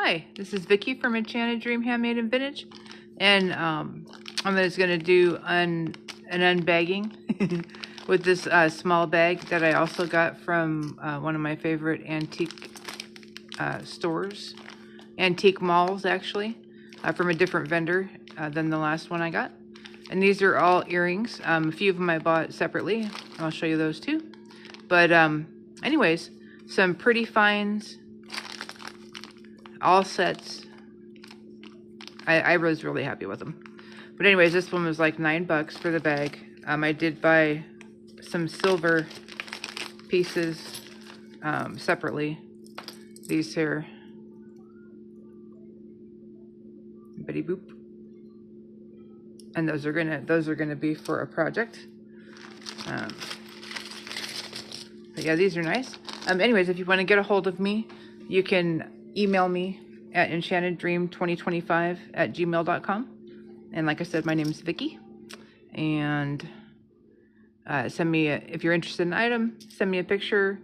Hi, this is Vicky from Enchanted Dream Handmade and Vintage, and I'm just going to do an unbagging with this small bag that I also got from one of my favorite antique stores, antique malls actually, from a different vendor than the last one I got. And these are all earrings. A few of them I bought separately. I'll show you those too. But anyways, some pretty finds. All sets. I was really happy with them. But anyways, this one was like $9 for the bag. I did buy some silver pieces separately. These here. Bitty boop. And those are gonna be for a project. But yeah, these are nice. Anyways, if you want to get a hold of me, you can email me at enchanteddream2025@gmail.com. And like I said, my name is Vicky. And send me, if you're interested in an item, send me a picture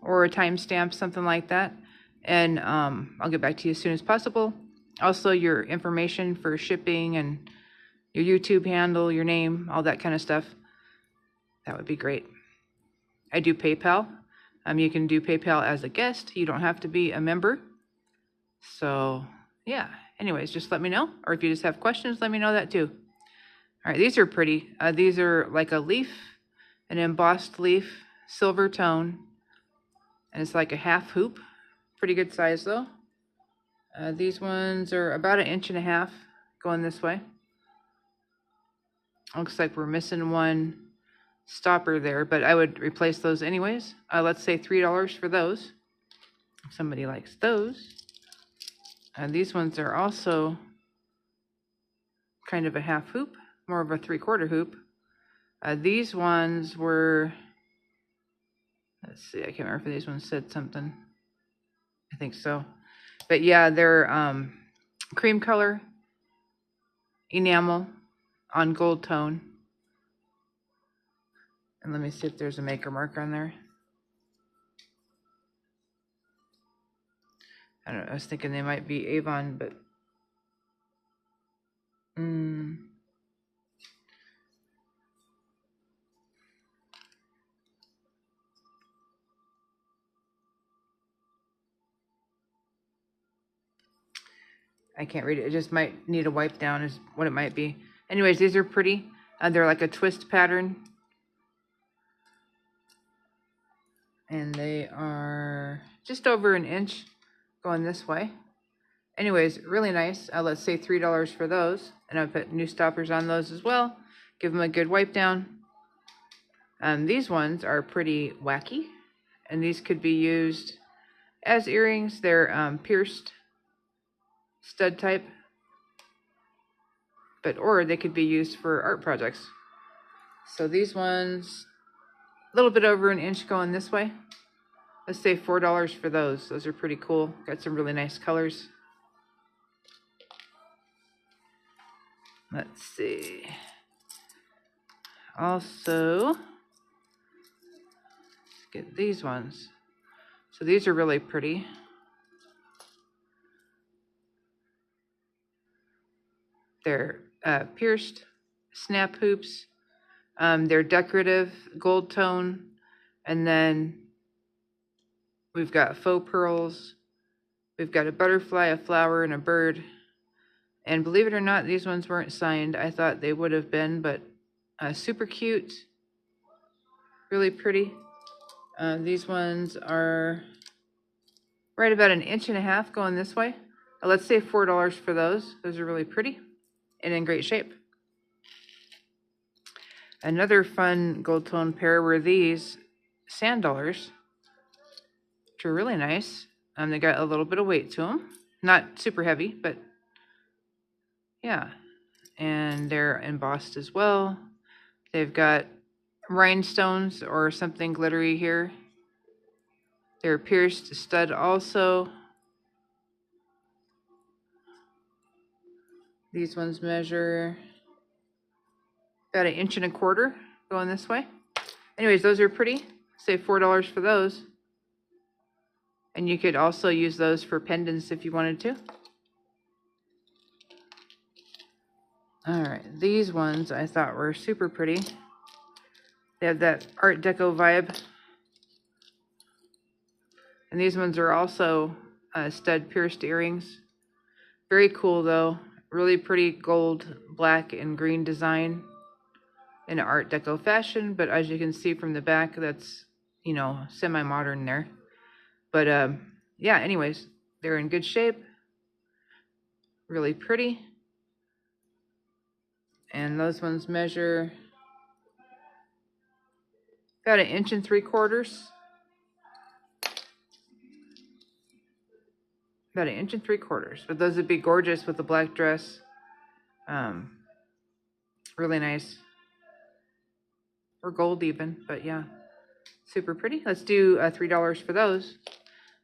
or a timestamp, something like that. And I'll get back to you as soon as possible. Also, your information for shipping and your YouTube handle, your name, all that kind of stuff. That would be great. I do PayPal. You can do PayPal as a guest. You don't have to be a member. So, yeah. Anyways, just let me know. Or if you just have questions, let me know that too. All right, these are pretty. These are like a leaf, an embossed leaf, silver tone. And it's like a half hoop. Pretty good size though. These ones are about 1.5 inches going this way. Looks like we're missing one stopper there, but I would replace those anyways. Let's say $3 for those. If somebody likes those. These ones are also kind of a half hoop, more of a 3/4 hoop. These ones were, let's see, I can't remember if these ones said something. I think so. But yeah, they're cream color, enamel on gold tone. And let me see if there's a maker mark on there. I don't know, I was thinking they might be Avon, but I can't read it. It just might need a wipe down is what it might be. Anyways, these are pretty. They're like a twist pattern. And they are just over 1 inch going this way. Anyways, really nice. Let's say $3 for those. And I'll put new stoppers on those as well. Give them a good wipe down. These ones are pretty wacky. And these could be used as earrings. They're pierced stud type. Or they could be used for art projects. So these ones, a little bit over 1 inch going this way. Let's say $4 for those. Those are pretty cool. Got some really nice colors. Let's see. Also, let's get these ones. So these are really pretty. They're pierced snap hoops. They're decorative, gold tone. And then we've got faux pearls. We've got a butterfly, a flower, and a bird. And believe it or not, these ones weren't signed. I thought they would have been, but super cute. Really pretty. These ones are right about 1.5 inches going this way. Let's say $4 for those. Those are really pretty and in great shape. Another fun gold tone pair were these sand dollars, which are really nice. They got a little bit of weight to them. Not super heavy, but yeah. And they're embossed as well. They've got rhinestones or something glittery here. They're pierced stud also. These ones measure about 1.25 inches going this way. Anyways, those are pretty. Say $4 for those. And you could also use those for pendants if you wanted to. All right, these ones I thought were super pretty. They have that Art Deco vibe. And these ones are also stud pierced earrings. Very cool though. Really pretty gold, black, and green design in an Art Deco fashion. But as you can see from the back, that's, you know, semi-modern there. But yeah, anyways, they're in good shape. Really pretty. And those ones measure about 1 3/4 inches. About 1 3/4 inches. But those would be gorgeous with the black dress. Really nice. Or gold even, but yeah. Super pretty. Let's do $3 for those.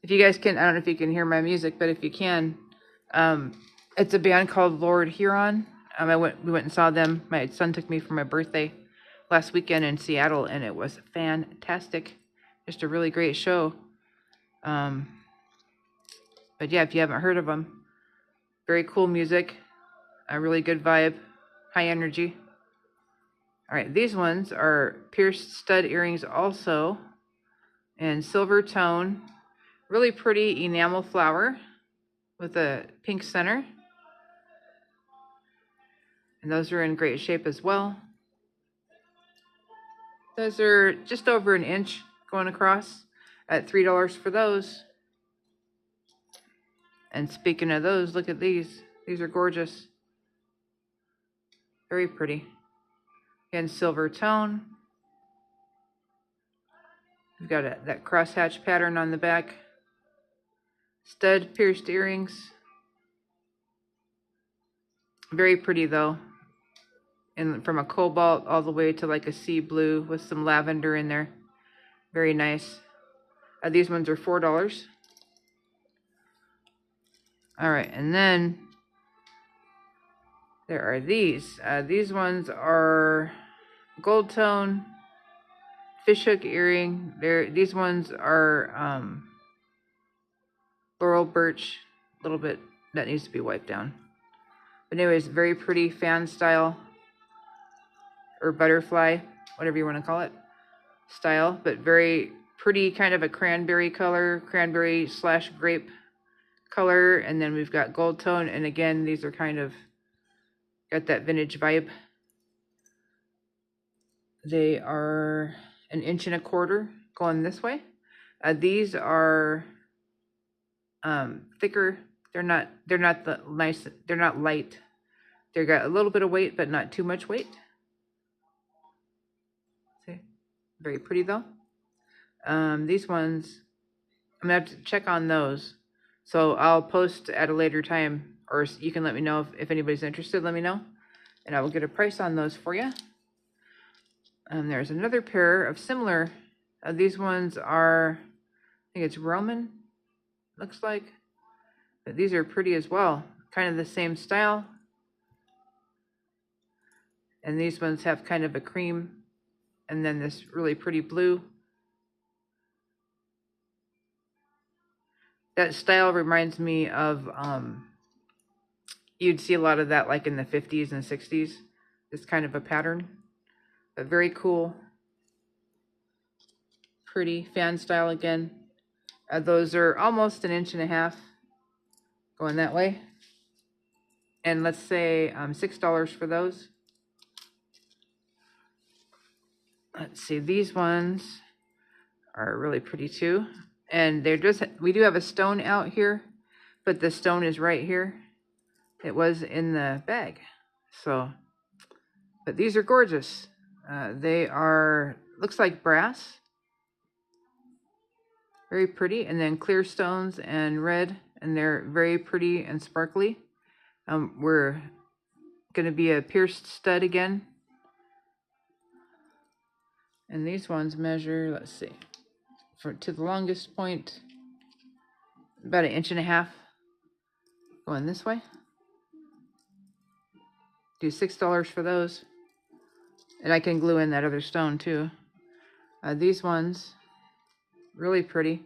If you guys can, I don't know if you can hear my music, but if you can, it's a band called Lord Huron. We went and saw them. My son took me for my birthday last weekend in Seattle, and it was fantastic. Just a really great show. But yeah, if you haven't heard of them, very cool music, a really good vibe, high energy. All right, these ones are pierced stud earrings also, in silver tone, really pretty enamel flower with a pink center. And those are in great shape as well. Those are just over 1 inch going across at $3 for those. And speaking of those, look at these. These are gorgeous. Very pretty. In silver tone. We've got that crosshatch pattern on the back. Stud pierced earrings. Very pretty though. And from a cobalt all the way to like a sea blue with some lavender in there. Very nice. These ones are $4. All right, and then there are these. These ones are gold tone, fishhook earring. These ones are laurel birch, a little bit that needs to be wiped down. But anyways, very pretty fan style or butterfly, whatever you want to call it, style, but very pretty, kind of a cranberry color, cranberry/grape color. And then we've got gold tone, and again, these are kind of got that vintage vibe. They are 1 1/4 inch going this way. These are thicker. They're not the nice. They're not light. They got a little bit of weight, but not too much weight. See, very pretty though. These ones, I'm gonna have to check on those. So I'll post at a later time, or you can let me know if anybody's interested. Let me know, and I will get a price on those for you. There's another pair of similar. These ones are, I think it's Roman, looks like. But these are pretty as well. Kind of the same style. And these ones have kind of a cream and then this really pretty blue. That style reminds me of, you'd see a lot of that like in the 50s and 60s. This kind of a pattern. But very cool. Pretty fan style again. Those are almost 1.5 inches going that way. And let's say $6 for those. Let's see, these ones are really pretty too. And they're just, we do have a stone out here, but the stone is right here. It was in the bag. So, but these are gorgeous. They are, looks like brass. Very pretty. And then clear stones and red. And they're very pretty and sparkly. We're going to be a pierced stud again. And these ones measure, let's see, to the longest point, about 1.5 inches going this way. Do $6 for those. And I can glue in that other stone too. These ones, really pretty.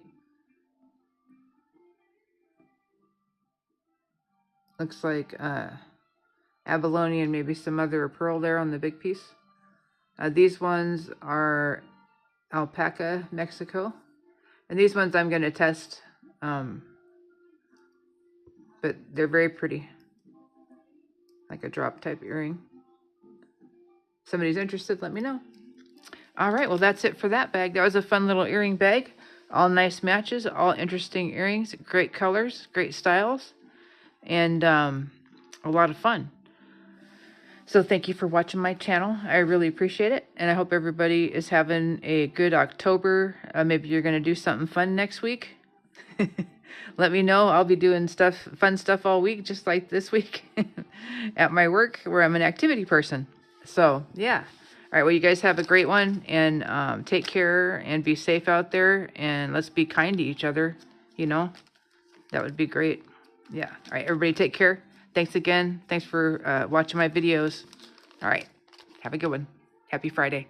Looks like abalone and maybe some other pearl there on the big piece. These ones are alpaca, Mexico. And these ones I'm going to test. But they're very pretty. Like a drop type earring. If somebody's interested, let me know. All right, well, that's it for that bag. That was a fun little earring bag. All nice matches, all interesting earrings, great colors, great styles, and a lot of fun. So thank you for watching my channel. I really appreciate it, and I hope everybody is having a good October. Maybe you're going to do something fun next week. Let me know. I'll be doing fun stuff all week, just like this week at my work, where I'm an activity person. So, yeah. All right, well, you guys have a great one, and take care and be safe out there, and let's be kind to each other, you know? That would be great. Yeah. All right, everybody take care. Thanks again. Thanks for watching my videos. All right, have a good one. Happy Friday.